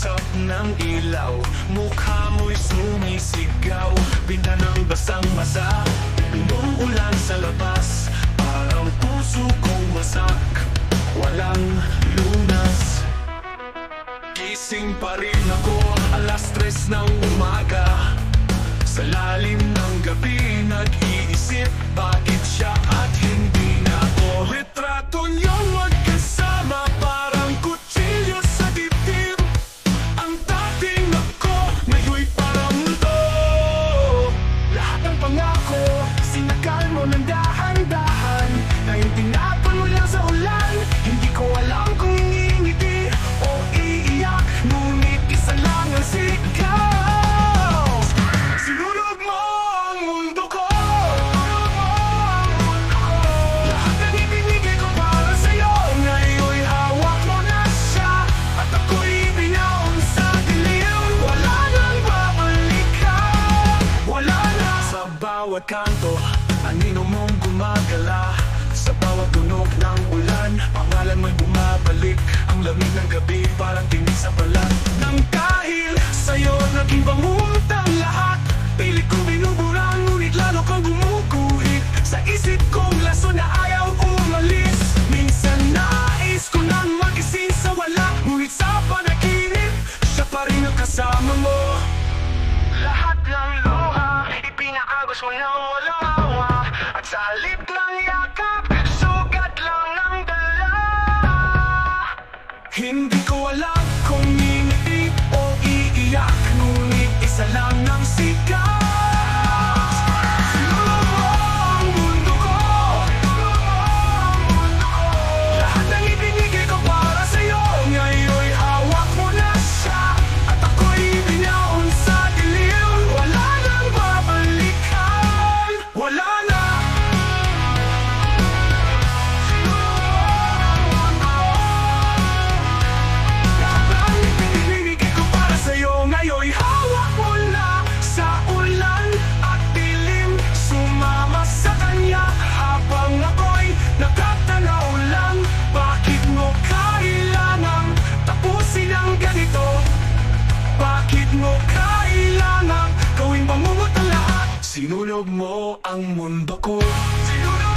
usap ng ilaw, mukha mo'y sumisigaw. Bintanang basang-basa, umuulan sa labas, parang puso kong wasak, walang lunas. Gising pa rin ako, 3:00 ng umaga. Sa lalim ng gabi, nag-iisip, bakit siya at hindi na ako? Litrato niyong magkasama, parang kutsilyo sa dibdib. Ang dating ako, ngayon'y parang multo. Lahat ng pangako, sinakal mo ng dahan-dahan, ngayon tinapon mo lang sa ulan. Hindi ko alam kung ngingiti o iiyak, ngunit isa lang ang sigaw. Sinunog mo ang mundo ko, lahat ng ibinigay ko para sa'yo, ngayon'y hawak mo na siya, at ako'y binaon sa dilim. Wala nang babalikan, wala na. Sa bawat kanto, anino mong gumagala, sa bawat tunog ng ulan, pangalan mo'y bumabalik. Ang lamig ng gabi, parang tinig sa balat. Nang dahil sa'yo, naging bangungot ang lahat. Pilit ko binuburang, ngunit lalo kang gumuguhit. Sa isip kong laso na ayaw umalis. Minsan nais ko nang magising sa wala, ngunit sa panaginip, siya pa rin ang kasama mo. Lahat ng luha, ipinaagos mo ng walang awa, at sa halip ng yakap, sugat lang ng dala. Hindi ko alam kung ngingiti o iiyak, ngunit isa lang ang sigaw. Sinunog mo ang mundo ko, lahat ng ibinigay ko para sa'yo, ngayon'y hawak mo na siya, at ako'y binaon sa dilim. Wala nang babalikan, wala na. Lahat ng ibinigay ko para sa'yo, ngayon'y hawak mo na sa ulan at dilim. Sumama sa kanya habang ako'y nakatanaw lang. Bakit mo kailangang tapusin ang ganito? Bakit mo kailangang gawing bangungot ang lahat? Sinunog mo ang mundo ko. Sinunog